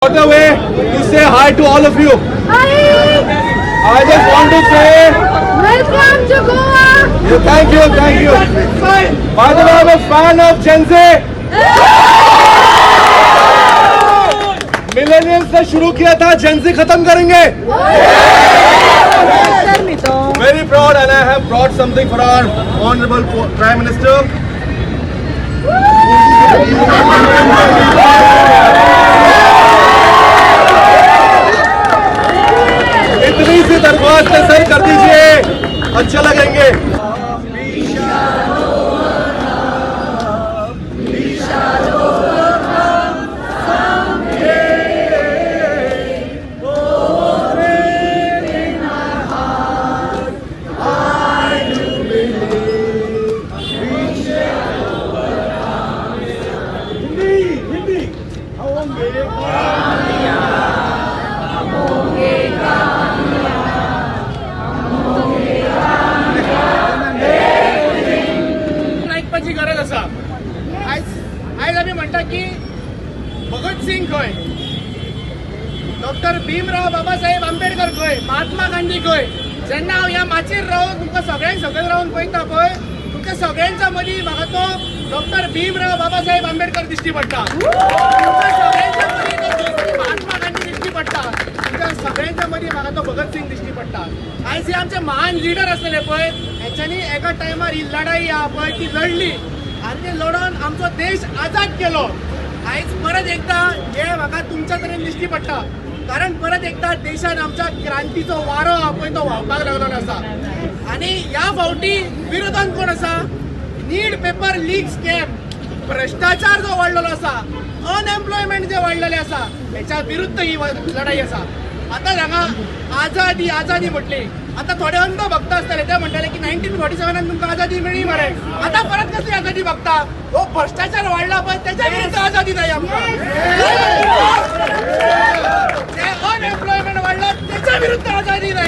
what a way to say hi to all of you. I just want to say Welcome to Goa. thank you. By the way, I'm a fan of Gen Z. Millennials ने शुरू किया था, Gen Z खत्म करेंगे. Very proud, and I have brought something for our honorable Prime Minister. इतनी सी दरख्वास्त है sir, कर दीजिए, अच्छा लगेंगे. ऐकपाची गरज आसा. आयज आमी म्हणटा की भगत सिंग खंय, डॉक्टर भीमराव बाबासाहेब आंबेडकर खंय, महात्मा गांधी खंय. जेन्ना हांव ह्या माचयेर रावन तुमकां सगळ्यांक सकयल रावन पळयता पळय, तुमकां सगळ्यांच्या मदीं म्हाका तो डॉक्टर भीमराव बाबासाहेब आंबेडकर दिश्टी पडटा. तुमकां सगळ्यांच्या मदीं तो महात्मा गांधी दिश्टी पडटा. तुमकां सगळ्यांच्या मदीं म्हाका तो भगत सिंग दिश्टी पडटा. आयज हे आमचे महान लिडर आसलेले पळय, हेंच्यांनी एका टायमार ही लढाई आहा पळय ती लढली आनी ते लढोन आमचो देश आजाद केलो. आयज परत एकदा हे म्हाका तुमच्या तरेन दिश्टी पडटा, कारण परत एकदा देशान आमच्या क्रांतीचो वारो आहा पळय तो व्हांवपाक लागलेलो आसा. आनी ह्या फावटी विरोधान कोण आसा? नीट पेपर लीक स्कॅम, भ्रष्टाचार जो वाडलेलो आसा, अनएम्प्लॉयमेंट जे वाडलेले आसा, हेच्या विरुद्ध ही लढाई आसा. आता हांगा आझादी म्हटली. आता थोडे अंध भक्त आसतले ते म्हणटाले की 1947 तुमकां आझादी मेळ्ळी मरे. आता परत कसली आझादी भक्ता? हो भ्रष्टाचार वाडला पण त्याच्या विरुद्ध आझादी जाय आमकां. ते अनएम्प्लॉयमेंट वाडला त्याच्या विरुद्ध आझादी जाय.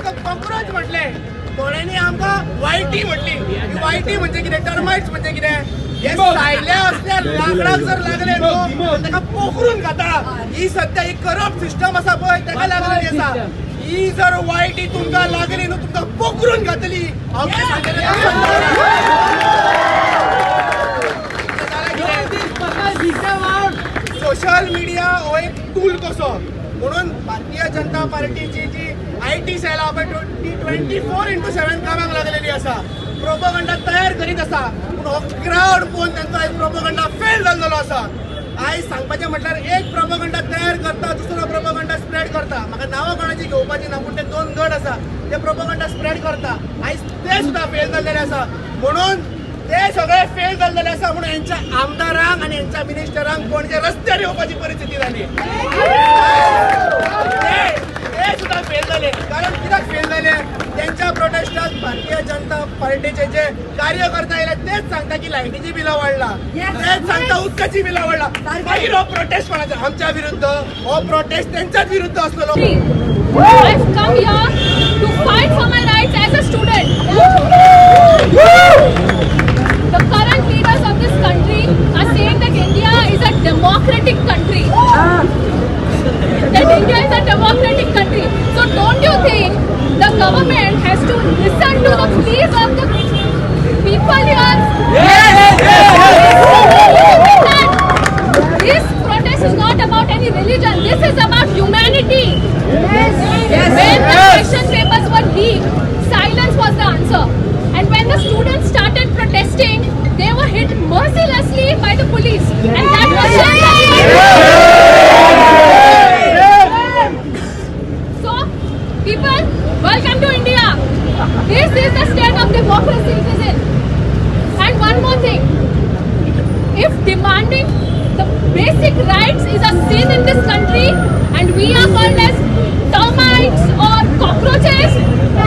काय कॉक्रोच म्हटले, थोड्यांनी आमकां वायटी म्हटली. वायटी म्हणजे कितें? टर्माइट्स म्हणजे कितें? हे सायल्या असल्या लाकडाक जर लागले न्हू ताका पोखरून खाता. ही सध्या ही करप्ट सिस्टम आसा पळय ताका लागलेली आसा. ही जर वायटी तुमकां लागली न्हू तुमकां पोखरून घातली. सोशल मिडिया हो एक टूल कसो म्हणून भारतीय जनता पार्टीची जी IT सेल आहा पळय 24/7 कामाक लागलेली आसा. प्रोपगंडा तयार करीत आसा, पूण हो क्राउड पळोवन तांचो आयज प्रोपगंडा फेल जाल्लो आसा. आयज सांगपाचें म्हटल्यार एक प्रोपगंडा तयार करता, दुसरो प्रोपगंडा स्प्रेड करता. म्हाका नांवां कोणाची घेवपाची ना, पूण ते 2 गट आसा ते प्रोपगंडा स्प्रेड करता. आयज ते सुद्दां फेल जाल्लेले आसा. म्हणून ते सगळे फेल जाल्लेले आसा म्हणून हेंच्या आमदारांक आनी हेंच्या मिनिस्टरांक पणजे रस्त्यार येवपाची परिस्थिती जाली. ते सुद्दां फेल जाले. कारण कित्याक फेल जाले? त्यांच्या प्रोटेस्टात भारतीय जनता पार्टीचे जे कार्यकर्ता आयले तेच सांगता की लायटीची बिलां वाडला, तेच सांगता उदकाची बिलां वाडला. मागीर हो प्रोटेस्ट कोणाचा? आमच्या विरुद्ध. हो प्रोटेस्ट त्यांच्याच विरुद्ध असलेलो. I've come here to fight for my rights as a student. The current leaders of this country are saying that India is a democratic country. That India is a democratic country. So don't you think the government has to listen to the pleas of the people here? This protest is not about any religion. This is about humanity. When the question papers were leaked, silence was the answer. And when the students started protesting, they were hit mercilessly by the police. And that was so, people, welcome to India. This is the state of democracy it is in. And one more thing. If demanding the basic rights is a sin in this country and we are called as termites or cockroaches,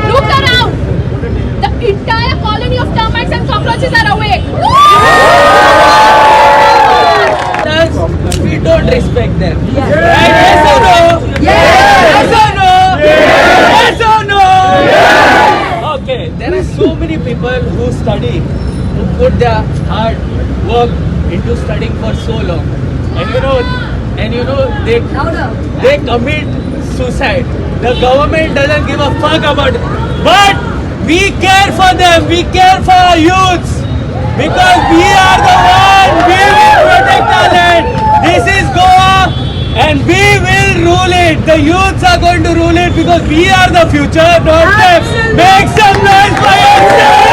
look around. The entire colony of termites and cockroaches are awake. We don't respect them. Right? Yes or no? Yes or no? Yes or no? Okay, there are so many people who study, who put their heart work into studying for so long, and you know they commit suicide. The government doesn't give a fuck about it, but we care for them. We care for our youths because we are the one. We will protect our land. This is Goa, and we will rule it. The youths are going to rule it because we are the future, not them. Make some noise for yourself.